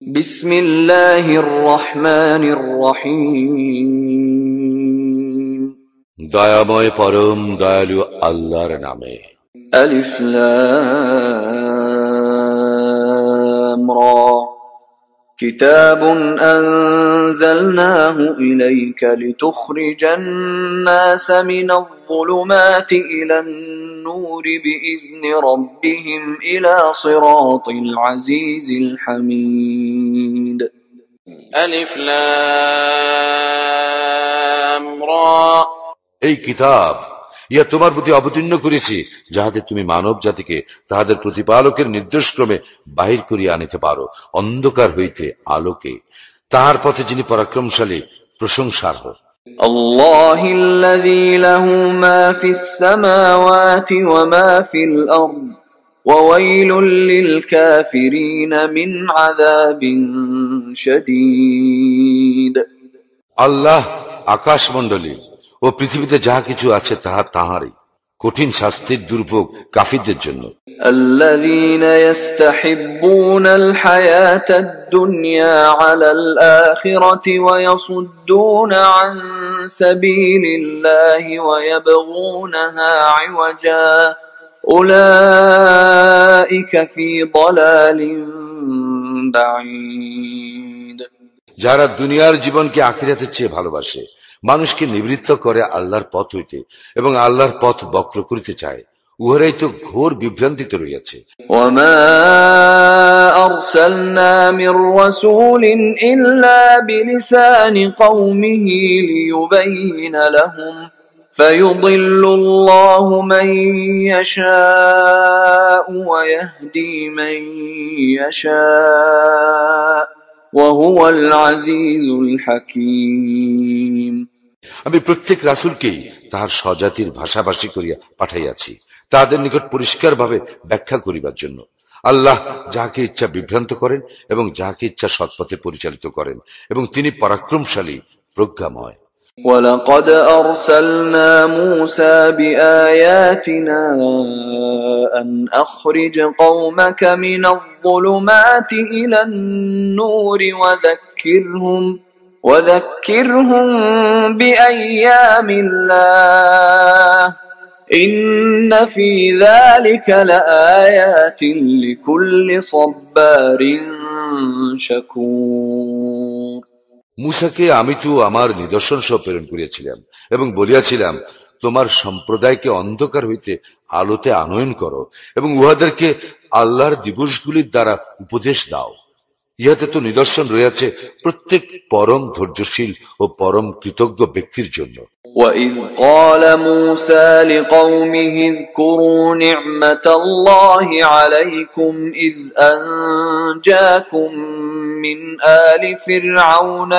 بسم الله الرحمن الرحيم দয়াময় পরম দয়ালু আল্লাহর নামে। ألف لام را كتاب أنزلناه إليك لتخرج الناس من الظلمات إلى النور بإذن ربهم إلى صراط العزيز الحميد ألف لام را এই কিতাব ইয়া তোমার প্রতি অবতীর্ণ করেছি, যাহাতে তুমি মানব জাতিকে তাহাদের প্রতিপালকের নির্দেশক্রমে বাহির করিয়া আনিতে পারো অন্ধকার হইতে আলোকে, তাহার পথে যিনি পরাক্রমশালী প্রশংসার্হ। الله الذي له ما في السماوات وما في الأرض وويل للكافرين من عذاب شديد আল্লাহ আকাশমণ্ডলী ও পৃথিবীতে যাহা কিছু আছে তাহা তাহারই, কঠিন শাস্তির দুর্ভোগ কাফিরদের জন্য। الذين يستحبون الحياة الدنيا على الآخرة ويصدون عن سبيل الله ويبغونها عوجا أولئك في ضلال بعيد যারা দুনিয়ার জীবনকে আখিরাতের চেয়ে ভালোবাসে, মানুষকে নিবৃত্ত করে আল্লাহর পথ হইতে এবং আল্লাহর পথ বক্র করিতে চায়, উহারাই তো ঘোর বিভ্রান্তিতে রইয়াছে। وما أرسلنا من رسول إلا بلسان قومه ليبين لهم فيضل الله من يشاء ويهدي من يشاء وهو العزيز الحكيم আমি প্রত্যেক রাসূলকেই তাহার স্বজাতির ভাষাভাষী করিয়া পাঠাইয়াছি, তাহাদের নিকট পরিষ্কারভাবে ব্যাখ্যা করিবার জন্য। আল্লাহ যাহাকে ইচ্ছা বিভ্রান্ত করেন এবং যাহাকে ইচ্ছা সৎপথে পরিচালিত করেন, এবং তিনি পরাক্রমশালী প্রজ্ঞাময়। ولقد أرسلنا موسى بآياتنا أن أخرج قومك من الظلمات إلى النور وذكرهم بأيام الله إن في ذلك لآيات لكل صبار شكور মূসাকে আমি তো আমার নিদর্শন সহ প্রেরণ করিয়াছিলাম এবং বলিয়াছিলাম, তোমার সম্প্রদায়কে অন্ধকার হইতে আলোতে আনয়ন করো এবং উহাদেরকে আল্লাহর দিবসগুলির দ্বারা উপদেশ দাও। ইহাতে তো নিদর্শন রয়েছে প্রত্যেক পরম ধৈর্যশীল ও পরম কৃতজ্ঞ ব্যক্তির জন্য। وَإِذْ قَالَ مُوسَى لِقَوْمِهِ اذْكُرُوا نِعْمَةَ اللَّهِ عَلَيْكُمْ إِذْ أَنْجَاكُمْ مِنْ آلِ فِرْعَوْنَ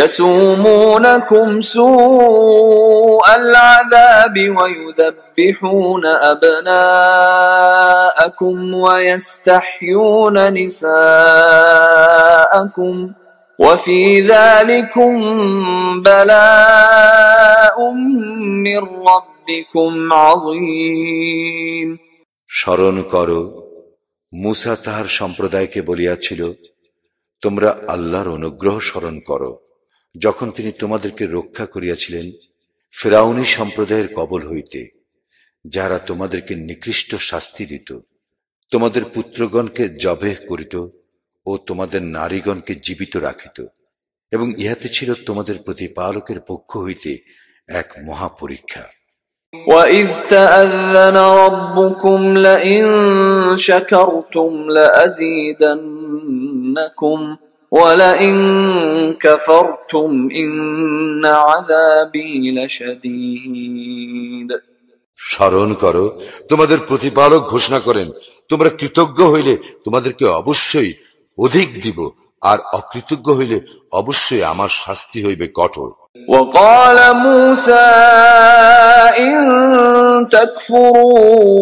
يَسُومُونَكُمْ سُوءَ الْعَذَابِ وَيُذَبِّحُونَ أَبْنَاءَكُمْ وَيَسْتَحْيُونَ نِسَاءَكُمْ وفي ذلكم بلاء من ربكم عظيم স্মরণ করো, মূসা তাহার সম্প্রদায়কে বলিয়াছিল, তোমরা আল্লাহর অনুগ্রহ স্মরণ করো, যখন তিনি তোমাদেরকে রক্ষা করিয়াছিলেন ফিরআউনী সম্প্রদায়ের কবল হইতে, যারা তোমাদেরকে নিকৃষ্ট শাস্তি দিত, তোমাদের পুত্রগণকে জবেহ করিত ও তোমাদের নারীগণকে জীবিত রাখিত, এবং ইহাতে ছিল তোমাদের প্রতিপালকের পক্ষ হইতে এক মহা পরীক্ষা। وَإِذْ تَأَذَّنَ رَبُّكُمْ لَئِن شَكَرْتُمْ لَأَزِيدَنَّكُمْ وَلَئِن كَفَرْتُمْ إِنَّ عَذَابِي لَشَدِيدٌ স্মরণ করো, তোমাদের প্রতিপালক ঘোষণা করেন, তোমরা কৃতজ্ঞ হইলে তোমাদেরকে অবশ্যই অধিক দিব, আর অকৃতজ্ঞ হইলে অবশ্যই আমার শাস্তি হইবে কঠোর। وقال موسى إن تكفروا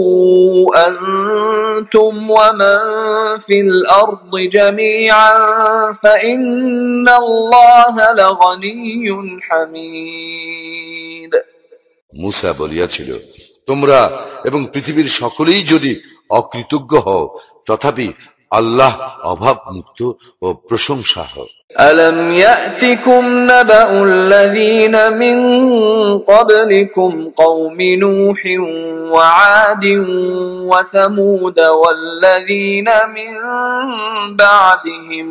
أنتم ومن في الأرض جميعا فإن الله لغني حميد মূসা বলিয়াছিল, তোমরা এবং পৃথিবীর সকলেই যদি অকৃতজ্ঞ হও, তথাপি আল্লাহ অভাব মুক্ত ও প্রশংসাহ। ألم يأتكم نبأ الذين من قبلكم قوم نوح وعاد وثمود والذين من بعدهم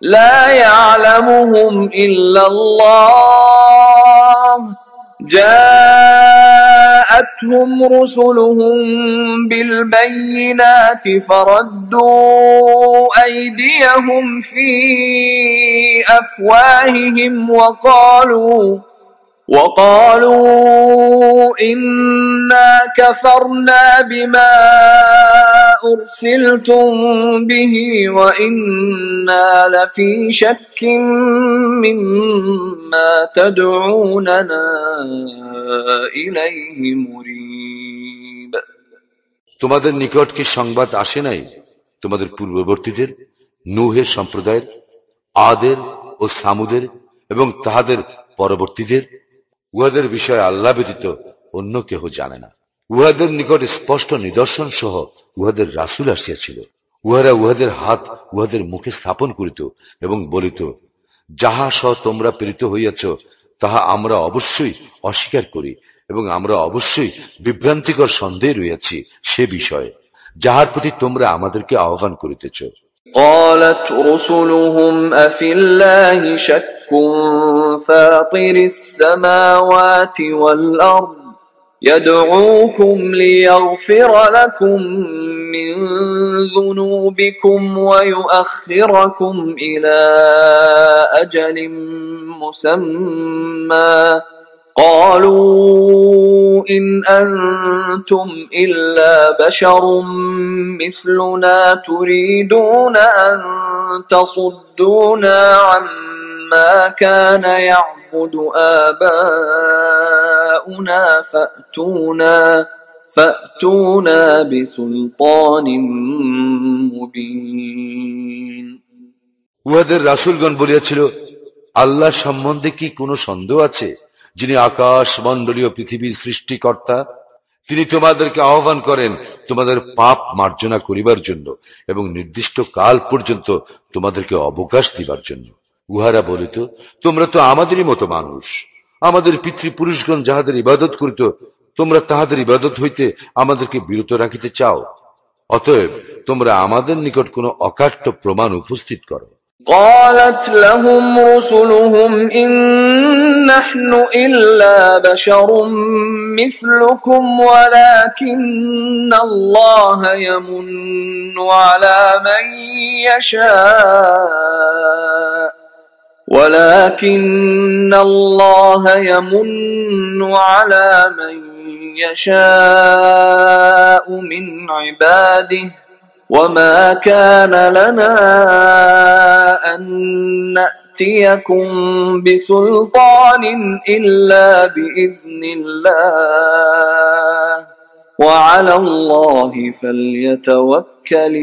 لا يعلمهم إلا الله جاءتهم رسلهم بالبينات فردوا أيديهم في أفواههم وقالوا إنا كفرنا بما أرسلتم به وإنا لفي شك مما تدعوننا إليه مريب। তোমাদের নিকট কি সংবাদ আসে নাই তোমাদের পূর্ববর্তীদের, নূহের সম্প্রদায়ের, আদের ও সামুদের এবং তাহাদের পরবর্তীদের? উহাদের বিষয়ে আল্লাহ ব্যতীত অন্য কেহ জানে না। উহাদের নিকট স্পষ্ট নিদর্শন সহ উহাদের রাসূল আসিয়াছিল। উহারা উহাদের হাত উহাদের মুখে স্থাপন করিত এবং বলিত, যাহা সহ তোমরা প্রেরিত হইয়াছ তাহা আমরা অবশ্যই অস্বীকার করি এবং আমরা অবশ্যই বিভ্রান্তিকর সন্দেহে রইয়াছি সে বিষয়ে যাহার প্রতি তোমরা আমাদেরকে আহ্বান করিতেছ। قالت رسلهم أفي الله شك فاطر السماوات والأرض يدعوكم ليغفر لكم من ذنوبكم ويؤخركم إلى أجل مسمى قالوا إن أنتم إلا بشر مثلنا تريدون أن تصدونا عما كان يعبد آباؤنا فأتونا بسلطان مبين। উহাদের রাসূলগণ বলিয়াছিল, আল্লাহ সম্বন্ধে কি কোনো সন্দেহ আছে, যিনি আকাশ মণ্ডলীয় পৃথিবীর সৃষ্টিকর্তা? তিনি তোমাদেরকে আহ্বান করেন তোমাদের পাপ মার্জনা করিবার জন্য এবং নির্দিষ্ট কাল পর্যন্ত তোমাদেরকে অবকাশ দিবার জন্য। উহারা বলিত, তোমরা তো আমাদেরই মতো মানুষ। আমাদের পিতৃপুরুষগণ যাহাদের ইবাদত করিত তোমরা তাহাদের ইবাদত হইতে আমাদেরকে বিরত রাখিতে চাও। অতএব তোমরা আমাদের নিকট কোনো অকাট্য প্রমাণ উপস্থিত করো। قالت لهم رسلهم إن نحن إلا بشر مثلكم ولكن الله يمن على من يشاء من عباده وما كان لنا أن نأتيكم بسلطان إلا بإذن الله وعلى الله فليتوكل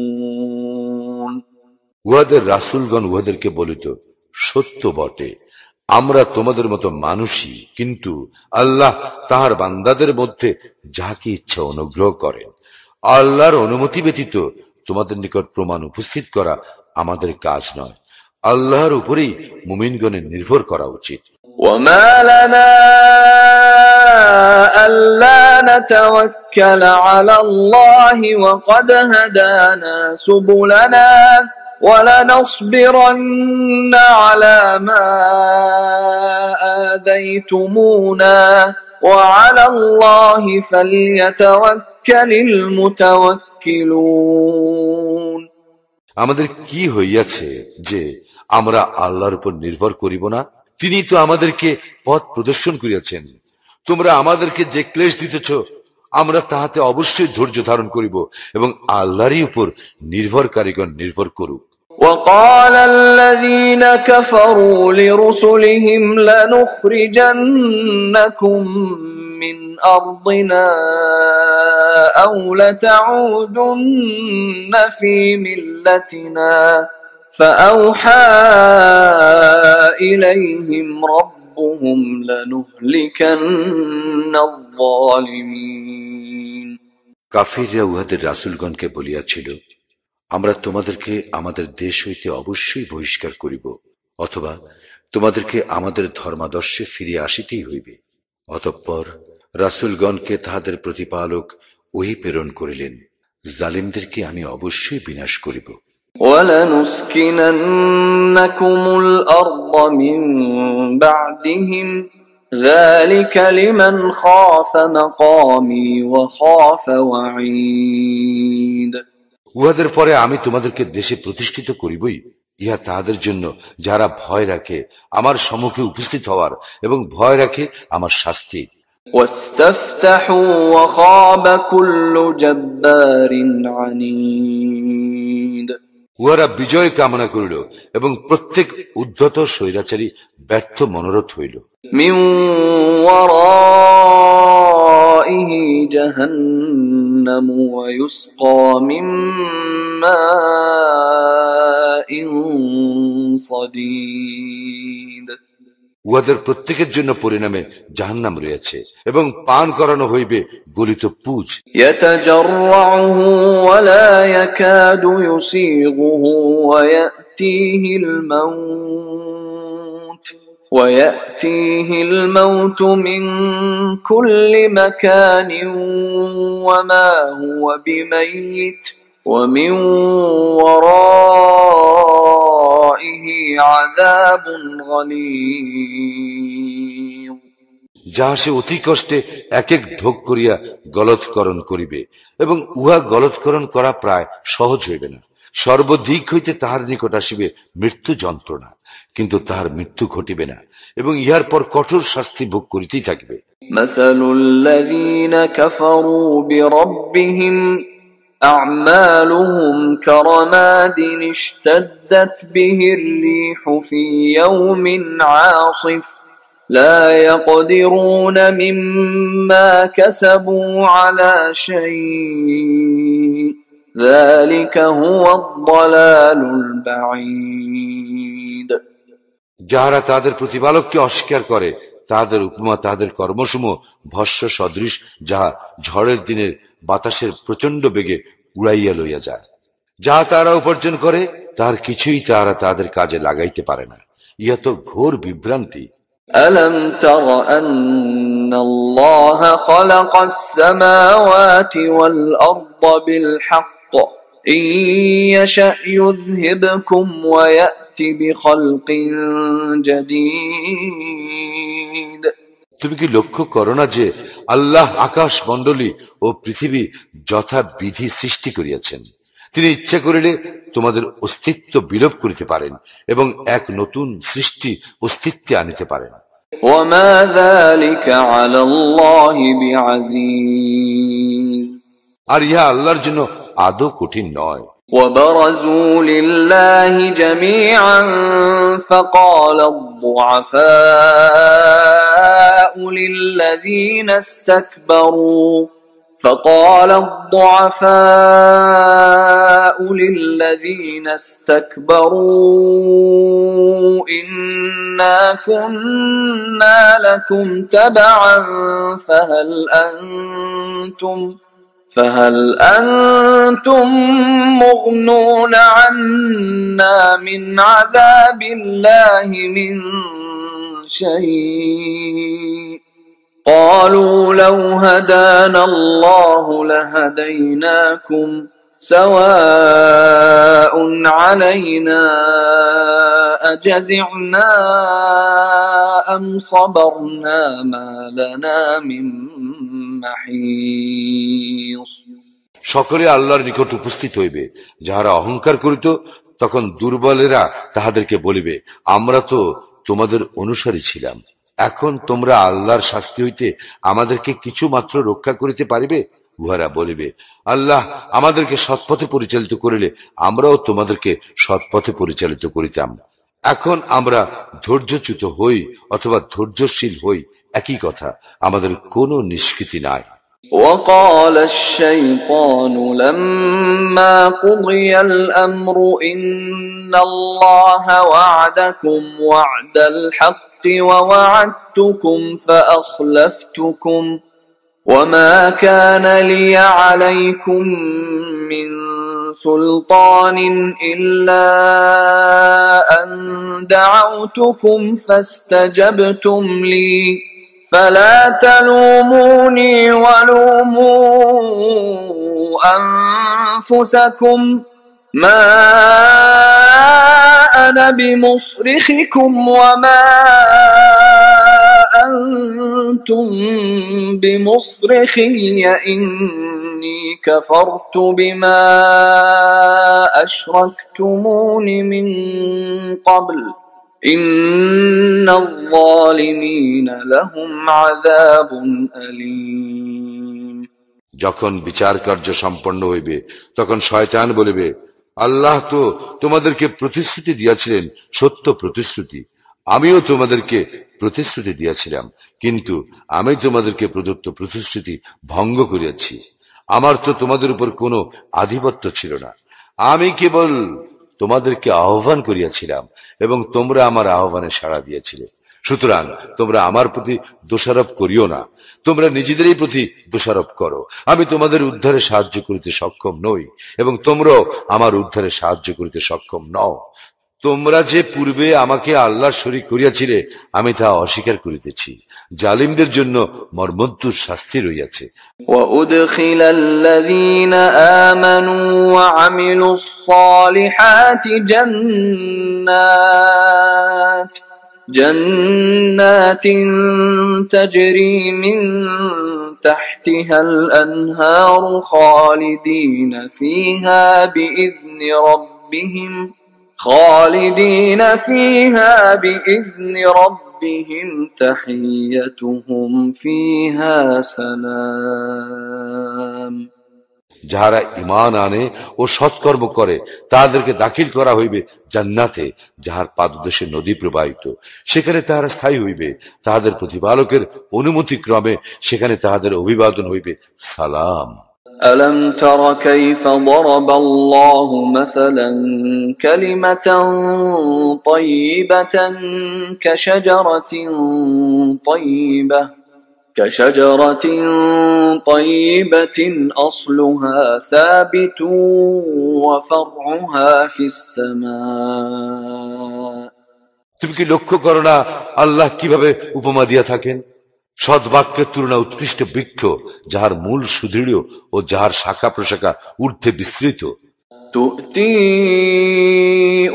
المؤمنون। উহাদের রাসূলগণ উহাদেরকে বলিত, সত্য বটে, আমরা তোমাদের মতো মানুষই, কিন্তু আল্লাহ তাহার বান্দাদের মধ্যে যাহাকে ইচ্ছা অনুগ্রহ করেন। আল্লাহর অনুমতি ব্যতীত তোমাদের নিকট প্রমাণ উপস্থিত করা আমাদের কাজ নয়। আল্লাহর উপরেই মুমিনগণের নির্ভর করা উচিত। وما لنا ألا نتوكل على الله وقد هدانا سبلنا ولنصبرن على ما آذيتمونا وعلى الله فليتوكل المتوكلون। আমাদের কি হইয়াছে যে আমরা আল্লাহর উপর নির্ভর করিব না? তিনি তো আমাদেরকে পথ প্রদর্শন করিয়াছেন। তোমরা আমাদেরকে যে ক্লেশ দিতেছ আমরা তাহাতে অবশ্যই ধৈর্য ধারণ করিব এবং আল্লাহরই উপর নির্ভরকারীগণ নির্ভর করুক। وقال الذين كفروا لرسلهم لنخرجنكم من أرضنا أو لتعودن في ملتنا فأوحى إليهم ربهم لنهلكن الظالمين। কাফিররা উহাদের রাসূলগণকে বলিয়াছিল, আমরা তোমাদেরকে আমাদের দেশ হইতে অবশ্যই বহিষ্কার করিব, অথবা তোমাদেরকে আমাদের ধর্মাদর্শে ফিরিয়ে আসিতেই হইবে। অতঃপর রাসূলগণকে তাহাদের প্রতিপালক ওহী প্রেরণ করিলেন, জালিমদেরকে আমি অবশ্যই বিনাশ করিব। وَلَنُسْكِنَنَّكُمُ الْأَرْضَ مِنْ بَعْدِهِمْ ذَلِكَ لِمَنْ خَافَ مَقَامِي وَخَافَ وَعِيدِ। উহাদের পরে আমি তোমাদেরকে দেশে প্রতিষ্ঠিত করিবই, ইহা তাহাদের জন্য যারা ভয় রাখে আমার সম্মুখে উপস্থিত হওয়ার এবং ভয় রাখে আমার শাস্তি। وَاسْتَفْتَحُوا وَخَابَ كُلُّ جَبَّارٍ عَنِيدٍ। উহারা বিজয় কামনা করিল এবং প্রত্যেক উদ্ধত স্বৈরাচারী ব্যর্থ মনোরথ হইল। মিন ওয়ারাইহি জাহান্নাম ওয়া ইউসকা মিন মাইন সাদীদ। উহাদের প্রত্যেকের জন্য পরিণামে জাহান্নাম রয়েছে এবং পান করানো হইবে গলিত পুজ। ইয়াতাজাররাহু ওয়া লা ইয়াকাদু ইউসিগুহু ওয়া ইয়াতিহিল মাউত মিন কুল্লি মাকানিন ওয়া মা হুয়া বিমাইয়িত ওয়া মিন ওয়ারাইহি আযাবুন গালীয। যাহা সে অতি কষ্টে এক এক ঢোক করিয়া গলৎকরণ করিবে এবং উহা গলৎকরণ করা প্রায় সহজ হইবে না। সর্বদিক হইতে তাহার নিকট আসিবে মৃত্যু যন্ত্রণা, কিন্তু তাহার মৃত্যু ঘটিবে না এবং ইহার পর কঠোর শাস্তি ভোগ করিতেই থাকবে। মাসালুল্লাযীনা কাফারু বিরাব্বিহিম আ'মালুহুম কারামাদিন ইশতাদ্দাত বিহির রিহু ফি ইয়াওমিন আসিফ لا يقدرون مما كسبوا على شيء ذلك هو الضلال البعيد। যাহারা তাদের প্রতিপালককে অস্বীকার করে তাদের উপমা তাদের কর্মসমূহ ভস্য সদৃশ, যাহা ঝড়ের দিনের বাতাসের প্রচন্ড বেগে উড়াইয়া লইয়া যায়। যাহা তারা উপার্জন করে তার কিছুই তারা তাদের কাজে লাগাইতে পারে না। ইহা তো ঘোর বিভ্রান্তি। ألم تر أن الله خلق السماوات والأرض بالحق إن يشأ يذهبكم ويأتي بخلق جديد। তুমি কি লক্ষ্য করো না যে আল্লাহ আকাশ মণ্ডলী ও পৃথিবী যথা বিধি সৃষ্টি করিয়াছেন? তিনি ইচ্ছা করিলে তোমাদের অস্তিত্ব বিলোপ করিতে পারেন এবং এক নতুন সৃষ্টি অস্তিত্বে আনিতে পারেন। وما ذلك على الله بعزيز। আর ইহা আল্লাহর জন্য আদৌ কঠিন নয়। وبرزوا لله جميعا فقال الضعفاء للذين استكبروا إنا كنا لكم تبعا فهل أنتم مغنون عنا من عذاب الله من شيء قالوا لو هدانا الله لهديناكم سواء علينا أجزعنا أم صبرنا ما لنا من محيص। সকলে আল্লাহর নিকট উপস্থিত হইবে। যাহারা অহংকার করিত তখন দুর্বলেরা তাহাদেরকে বলিবে, আমরা তো তোমাদের অনুসারী ছিলাম, এখন তোমরা আল্লাহর শাস্তি হইতে আমাদেরকে কিছু মাত্র রক্ষা করিতে পারিবে? উহারা বলিবে, আল্লাহ আমাদেরকে সৎপথে পরিচালিত করিলে আমরাও তোমাদেরকে সৎপথে পরিচালিত করিতাম। এখন আমরা ধৈর্যচ্যুত হই অথবা ধৈর্যশীল হই, একই কথা, আমাদের কোনো নিষ্কৃতি নাই। وقال الشيطان لما قضي الأمر إن الله وعدكم وعد الحق ووعدتكم فأخلفتكم وما كان لي عليكم من سلطان إلا أن دعوتكم فاستجبتم لي فلا تلوموني ولوموا أنفسكم ما أنا بمصرخكم وما أنتم بمصرخي إني كفرت بما أشركتمون من قبل إن الظالمين لهم عذاب أليم যখন বিচার কার্য সম্পন্ন হইবে তখন শয়তান বলিবে, আল্লাহ তো তোমাদেরকে প্রতিশ্রুতি দিয়াছিলেন সত্য প্রতিশ্রুতি, আমিও তোমাদেরকে প্রতিশ্রুতি দিয়াছিলাম, কিন্তু আমি তোমাদেরকে প্রদত্ত প্রতিশ্রুতি ভঙ্গ করিয়াছি। আমার তো তোমাদের উপর কোনো আধিপত্য ছিল না, আমি কেবল তোমাদেরকে আহ্বান করিয়াছিলাম এবং তোমরা আমার আহ্বানে সাড়া দিয়েছিলে। সুতরাং তোমরা আমার প্রতি দোষারোপ করিও না, তোমরা নিজেদেরই প্রতি দোষারোপ করো। আমি তোমাদের উদ্ধারে সাহায্য করিতে সক্ষম নই এবং তোমরাও আমার উদ্ধারে সাহায্য করিতে সক্ষম নও। তোমরা যে পূর্বে আমাকে আল্লাহর শরীক করিয়াছিলে আমি তা অস্বীকার করিতেছি। জালিমদের জন্য মর্মন্তুদ শাস্তি রইয়াছে। وأدخل الذين آمنوا وعملوا الصالحات جنات تجري من تحتها الأنهار خالدين فيها بإذن ربهم تحيتهم فيها سلام যাহারা ঈমান আনে ও সৎকর্ম করে তাদেরকে দাখিল করা হইবে জান্নাতে, যাহার পাদদেশে নদী প্রবাহিত, সেখানে তাহারা স্থায়ী হইবে। তাহাদের প্রতিপালকের অনুমতি ক্রমে সেখানে তাহাদের অভিবাদন হইবে সালাম। ألم تر كيف ضرب الله مثلا كلمة طيبة كشجرة طيبة أصلها ثابت وفرعها في السماء তুমি কি লক্ষ্য করো না আল্লাহ কিভাবে উপমা দিয়া থাকেন? সদ্বাক্যের তুলনা উৎকৃষ্ট বৃক্ষ, যাহার মূল সুদৃঢ় ও যাহার শাখা প্রশাখা ঊর্ধ্বে বিস্তৃত। تؤتي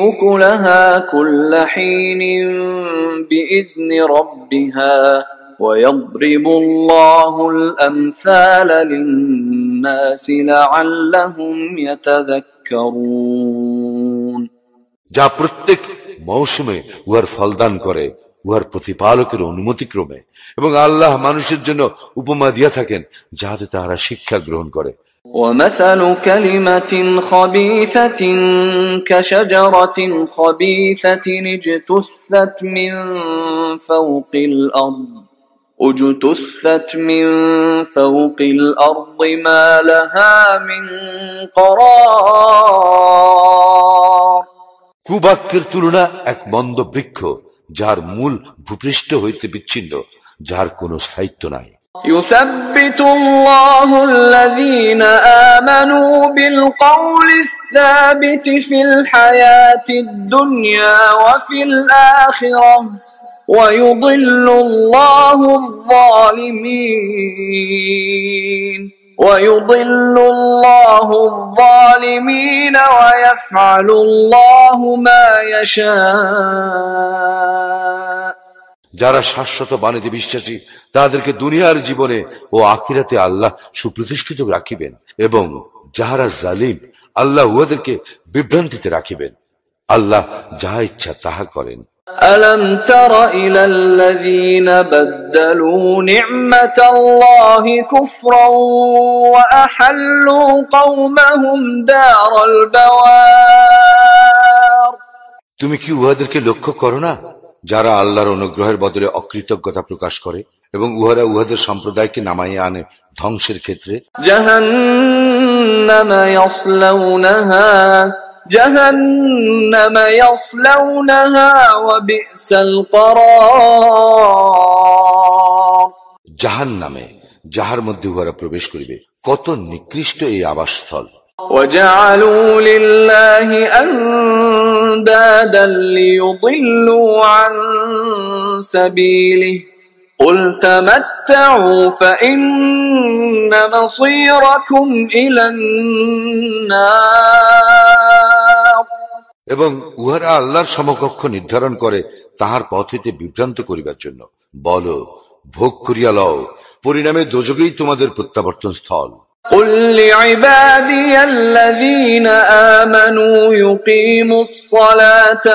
أكلها كل حين بإذن ربها ويضرب الله الأمثال للناس لعلهم يتذكرون যা প্রত্যেক মৌসুমে উহার ফলদান করে উহার প্রতিপালকের অনুমতি ক্রমে, এবং আল্লাহ মানুষের জন্য উপমা দিয়া থাকেন যাহাতে তাহারা শিক্ষা গ্রহণ করে। ومثل كلمة خبيثة كشجرة خبيثة اجتثت من فوق الأرض ما لها من قرار কুবাক্যের তুলনা এক মন্দ বৃক্ষ, যার মূল ভূপৃষ্ঠ হইতে বিচ্ছিন্ন, যার কোনো স্থায়িত্ব নাই। يثبت الله الذين آمنوا بالقول الثابت في الحياة الدنيا وفي الآخرة ويضل الله الظالمين ويفعل الله ما يشاء যারা শাশ্বত বাণীতে বিশ্বাসী তাদেরকে দুনিয়ার জীবনে ও আখিরাতে আল্লাহ সুপ্রতিষ্ঠিত রাখিবেন, এবং যাহারা জালিম আল্লাহ উহাদেরকে বিভ্রান্তিতে রাখিবেন। আল্লাহ যাহা ইচ্ছা তাহা করেন। ألم تر إلى الذين بدلوا نعمة الله كفرا وأحلوا قومهم دار البوار তুমি কি উহাদেরকে লক্ষ্য করো না যারা আল্লাহর অনুগ্রহের বদলে অকৃতজ্ঞতা প্রকাশ করে এবং উহারা উহাদের সম্প্রদায়কে নামাইয়া আনে ধ্বংসের ক্ষেত্রে? جهنم يصلونها وبئس القرار জাহান্নামে, যাহার মধ্যে উহারা প্রবেশ করিবে, কত নিকৃষ্ট এই আবাসস্থল। وجعلوا لله أندادا ليضلوا عن سبيله قل تمتعوا فإن مصيركم إلى النار। এবং উহারা আল্লাহর সমকক্ষ নির্ধারণ করে তাহার পথ হইতে বিভ্রান্ত করিবার জন্য। বলো, ভোগ করিয়া লও, পরিণামে দোজখেই তোমাদের প্রত্যাবর্তন স্থল। قل لعبادي الذين آمنوا يقيموا الصلاة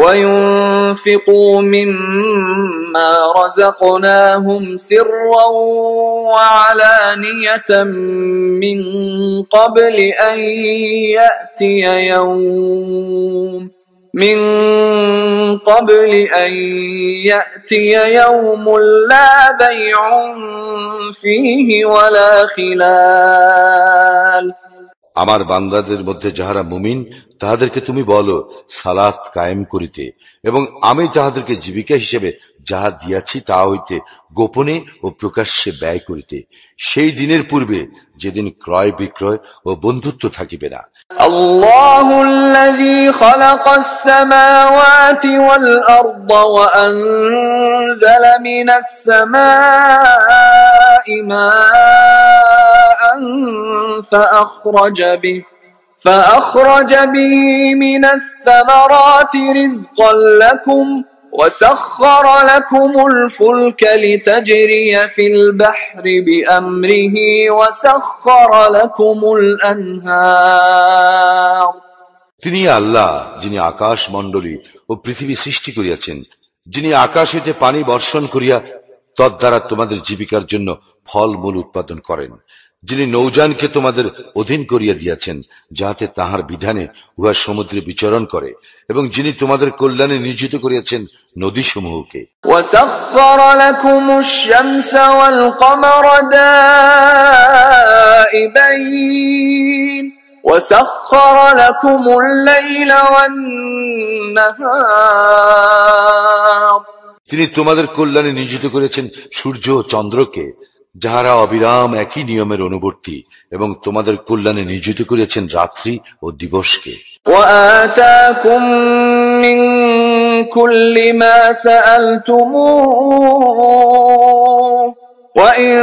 وينفقوا مما رزقناهم سرا وعلانية من قبل أن يأتي يوم لا بيع فيه ولا خلال। আমার বান্দাদের মধ্যে যাহারা মুমিন তাহাদেরকে তুমি বলো সালাত কায়েম করিতে, এবং আমি তাহাদেরকে জীবিকা হিসেবে যাহা দিয়াছি তা হইতে গোপনে ও প্রকাশ্যে ব্যয় করিতে, সেই দিনের পূর্বে যেদিন ক্রয় বিক্রয় ও বন্ধুত্ব থাকিবে না। আল্লাহুল্লাযী খালাকাস সামাওয়াতি ওয়াল আরদা ওয়া আনজালা মিনাস সামাই মাআন فأخرج به من الثمرات رزقا لكم وسخر لكم الفلك لتجري في البحر بأمره وسخر لكم الأنهار। তিনি আল্লাহ, যিনি আকাশ মণ্ডলী ও পৃথিবী সৃষ্টি করিয়াছেন, যিনি আকাশ হইতে পানি বর্ষণ করিয়া তদ্বারা তোমাদের জীবিকার জন্য ফল মূল উৎপাদন করেন, যিনি নৌযানকে তোমাদের অধীন করিয়া দিয়াছেন যাহাতে তাহার বিধানে উহা সমুদ্রে বিচরণ করে, এবং যিনি তোমাদের কল্যাণে নিয়োজিত করিয়াছেন নদী সমূহকে। وَسَخَّرَ لَكُمُ الشَّمْسَ وَالْقَمَرَ دَائِبَيْنِ وَسَخَّرَ لَكُمُ اللَّيْلَ وَالنَّهَارَ। তিনি তোমাদের কল্যাণে নিয়োজিত করেছেন সূর্য ও চন্দ্রকে, যাহারা অবিরাম একই নিয়মের অনুবর্তী, এবং তোমাদের কল্যাণে নিয়োজিত করেছেন রাত্রি ও দিবসকে। وآتاكم من كل ما سألتموه وإن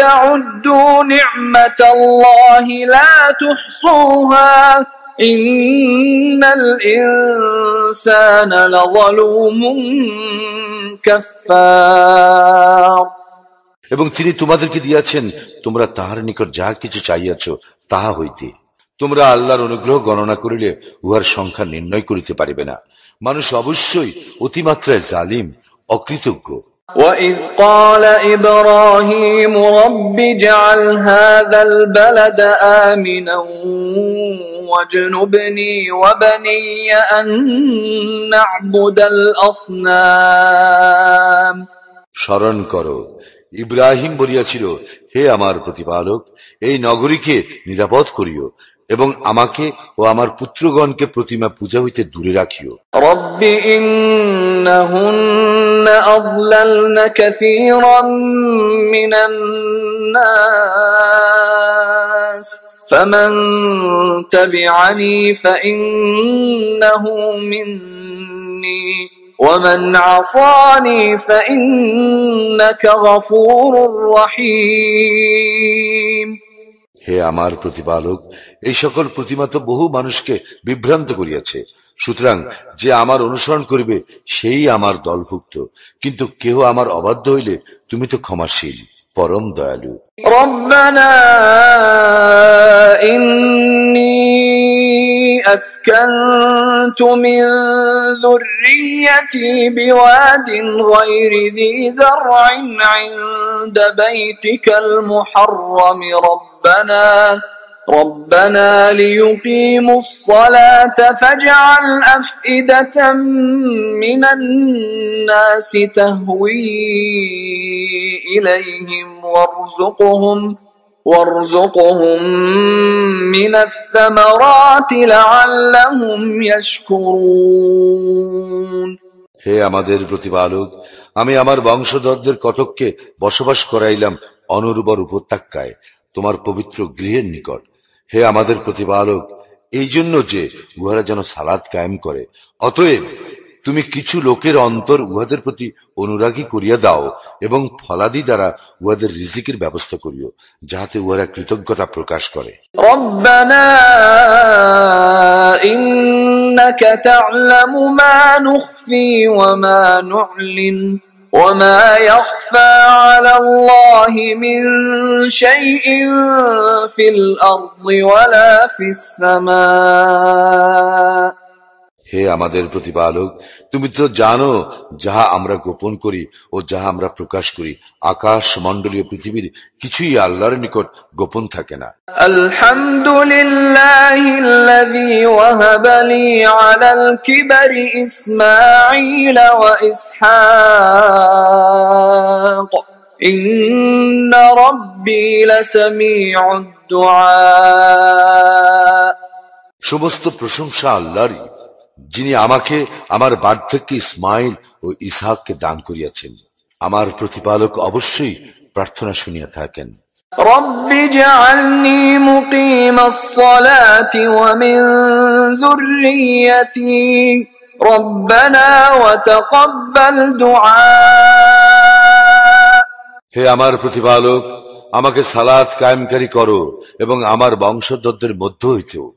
تعدوا نعمة الله لا تحصوها إن الإنسان لظلوم كفار। এবং তিনি তোমাদেরকে দিয়াছেন তোমরা তাহার নিকট যাহা কিছু চাইয়াছ তাহা হইতে। তোমরা আল্লাহর অনুগ্রহ গণনা করিলে উহার সংখ্যা নির্ণয় করিতে পারিবে না। মানুষ অবশ্যই অতিমাত্রায় জালিম, অকৃতজ্ঞ। وَإِذْ قَالَ إِبْرَاهِيمُ رَبِّ اجْعَلْ هَذَا الْبَلَدَ آمِنًا وَاجْنُبْنِي وَبَنِيَّ أَن نَّعْبُدَ الْأَصْنَامَ। স্মরণ করো, ইব্রাহিম বলিয়াছিল, হে আমার প্রতিপালক, এই নগরীকে নিরাপদ করিও এবং আমাকে ও আমার পুত্রগণকে প্রতিমা পূজা হইতে দূরে রাখিও। রব্বি ইন্নাহুন্না আযলালনা কাসীরাম মিনান নাস ফামান তাবি'আনি ফাইন্নাহু মিন্নী ومن عصاني فإنك غفور رحيم। হে আমার প্রতিপালক, এই সকল প্রতিমা তো বহু মানুষকে বিভ্রান্ত করিয়াছে, সুতরাং যে আমার অনুসরণ করিবে সেই আমার দলভুক্ত, কিন্তু কেহ আমার অবাধ্য হইলে তুমি তো ক্ষমাশীল, পরম দয়ালু। রব্বানা ইন্নী أسكنت من ذريتي بواد غير ذي زرع عند بيتك المحرم ربنا ليقيموا الصلاة فاجعل أفئدة من الناس تهوي إليهم وارزقهم من الثمرات لعلهم يشكرون। হে আমাদের প্রতিপালক, আমি আমার বংশধরদের কতককে বসবাস করাইলাম অনুর্বর উপত্যকায়, তোমার পবিত্র গৃহের নিকট। হে আমাদের প্রতিপালক, এই জন্য যে উহারা যেন সালাত কায়েম করে, অতএব তুমি কিছু লোকের অন্তর উহাদের প্রতি অনুরাগী করিয়া দাও এবং ফলাদি দ্বারা উহাদের রিজিকের ব্যবস্থা করিও, যাহাতে উহারা কৃতজ্ঞতা প্রকাশ করে। রব্বানা ইন্নাকা তা'লামু মা নুখফি ওয়া মা নু'লিন ওয়া মা ইয়াখফা 'আলাল্লাহি মিন শাইইন ফিল আরদি ওয়ালা ফিস সামা। হে আমাদের প্রতিপালক, তুমি তো জানো যাহা আমরা গোপন করি ও যাহা আমরা প্রকাশ করি। আকাশ মণ্ডলীয় পৃথিবীর কিছুই আল্লাহর নিকট গোপন থাকে না। আলহামদুলিল্লাহিল্লাযী ওয়াহাবা লি আলাল কিবারি ইসমাঈল ওয়া ইসহাক ইন্না রাব্বী লাসামিউদ দুআ। সমস্ত প্রশংসা আল্লাহরই, যিনি আমাকে আমার বার্ধক্যে ইসমাইল ও ইসহাককে দান করিয়াছেন। আমার প্রতিপালক অবশ্যই প্রার্থনা শুনিয়া থাকেন। রব্বি জাআলনি মুকিমাস সালাতি ওয়া মিন যুররিয়্যাতি রব্বানা ওয়া তাকাব্বাল দুআ। হে আমার প্রতিপালক, আমাকে সালাত কায়েমকারী করো এবং আমার বংশধরদের মধ্য হইতেও।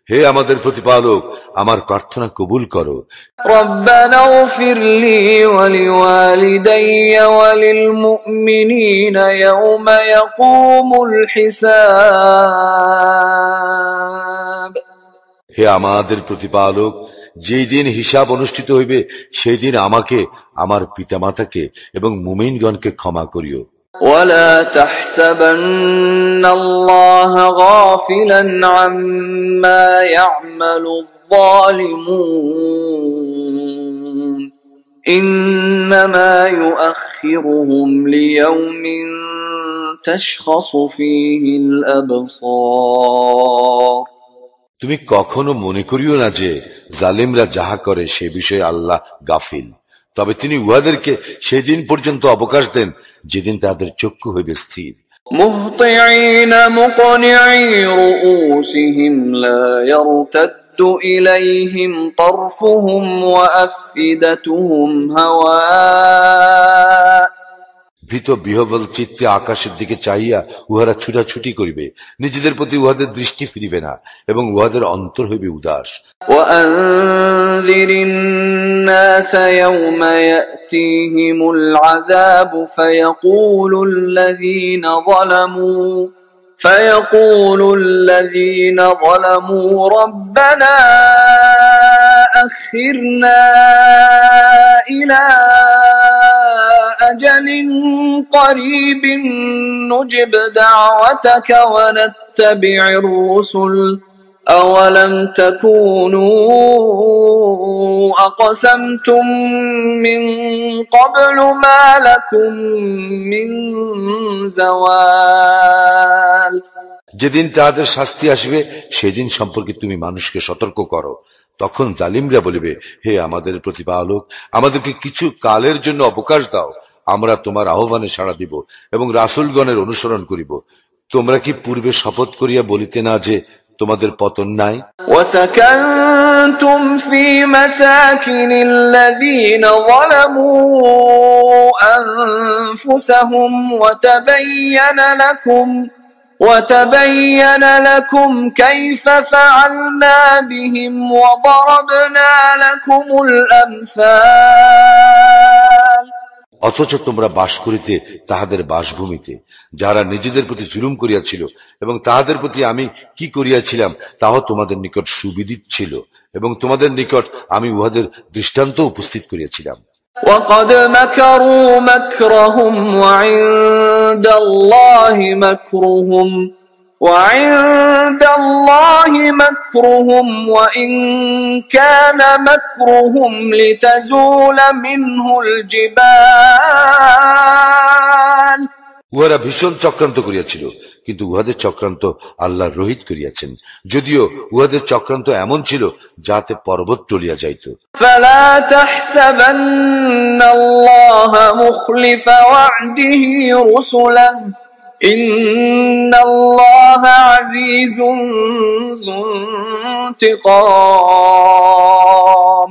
হে আমাদের প্রতিপালক, আমার প্রার্থনা কবুল করো। রব্বানা ইগফির লি ওয়া লিওয়ালিদাইয়া ওয়া লিল মুমিনিনা ইয়াওমা ইয়াকুমুল হিসাব। হে আমাদের প্রতিপালক, যেই দিন হিসাব অনুষ্ঠিত হইবে সেই দিন আমাকে, আমার পিতামাতাকে এবং মুমিনগণকে ক্ষমা করিও। ولا تحسبن الله غافلا عما يعمل الظالمون إنما يؤخرهم ليوم تشخص فيه الأبصار। তুমি কখনো মনে করিও না যে জালিমরা যাহা করে সে বিষয়ে আল্লাহ গাফিল, তবে তিনি উহাদেরকে সেই দিন পর্যন্ত অবকাশ দেন যেদিন তাদের চক্ষু হইবে স্থির। মুহতিঈনা মুকনিঈ রুউসিহিম লা ইয়ারতাদ্দু ইলাইহিম তারফুহুম ওয়া আফইদাতুহুম হাওয়া। ভীত বিহ্বল চিত্তে আকাশের দিকে চাহিয়া উহারা ছুটাছুটি করিবে, নিজেদের প্রতি উহাদের দৃষ্টি ফিরিবে না এবং উহাদের অন্তর হইবে উদাস। ওয়ানযিরিন নাস ইয়াওমা ইয়াতিহিমুল আযাবু ফায়াকুলুল লাযীনা যালামু রাব্বানা আখিরনা ইলা أجل قريب نجب دعوتك ونتبع الرسل أولم تكونوا أقسمتم من قبل ما لكم من زوال। যেদিন তাদের শাস্তি আসবে সেদিন সম্পর্কে তুমি মানুষকে সতর্ক করো। তখন জালিমরা বলিবে, হে আমাদের প্রতিপালক, আমাদেরকে কিছু কালের জন্য অবকাশ দাও, আমরা তোমার আহ্বানে সাড়া দিব এবং রাসূলগণের অনুসরণ করিব। তোমরা কি পূর্বে শপথ করিয়া বলিতে না যে তোমাদের পতন নাই? ওয়াসাকানতুম ফি মাসাকিনিল্লাযীনা যালামু আনফুসাহুম وتبين لكم كيف فعلنا بهم وضربنا لكم الأمثال। অথচ তোমরা বাস করিতে তাহাদের বাসভূমিতে, যারা নিজেদের প্রতি জুলুম করিয়াছিল, এবং তাহাদের প্রতি আমি কি করিয়াছিলাম তাহা তোমাদের নিকট সুবিদিত ছিল, এবং তোমাদের নিকট আমি উহাদের দৃষ্টান্ত উপস্থিত করিয়াছিলাম। وقد مكروا مكرهم وعند الله مكرهم وإن كان مكرهم لتزول منه الجبال। উহারা ভীষণ চক্রান্ত করিয়াছিল, কিন্তু উহাদের চক্রান্ত আল্লাহ রহিত করিয়াছেন, যদিও উহাদের চক্রান্ত এমন ছিল যাতে পর্বত টলিয়া যাইত। ফালা তাহসাবান্নাল্লাহা মুখলিফা ওয়া'দিহি রুসুলাহু إن الله عزيز ذو انتقام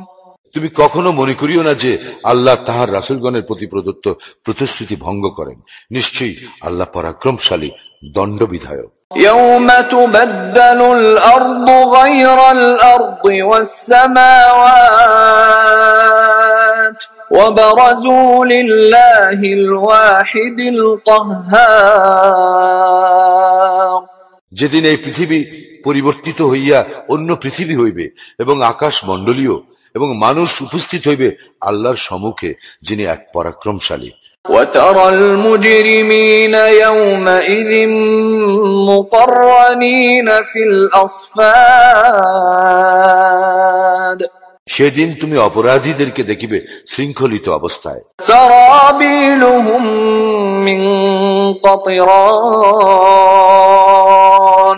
তুমি কখনো মনে করিও না যে আল্লাহ তাহার রাসূলগণের প্রতি প্রদত্ত প্রতিশ্রুতি ভঙ্গ করেন। নিশ্চয়ই আল্লাহ পরাক্রমশালী, দণ্ডবিধায়ক। يوم تبدل الأرض غير الأرض والسماوات وبرزوا لله الواحد القهار যেদিন এই পৃথিবী পরিবর্তিত হইয়া অন্য পৃথিবী হইবে এবং আকাশ মণ্ডলীয় এবং মানুষ উপস্থিত হইবে আল্লাহর সম্মুখে, যিনি এক পরাক্রমশালী। وترى المجرمين يومئذ مقرنين في الأصفاد সেদিন তুমি অপরাধীদেরকে দেখিবে শৃঙ্খলিত অবস্থায়। سرابيلهم من قطران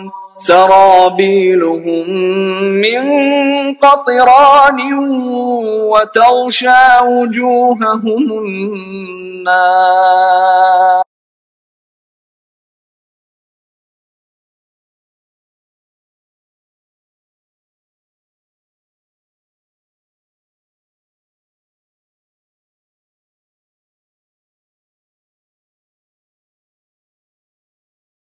سرابيلهم من قطران وتغشى وجوههم النار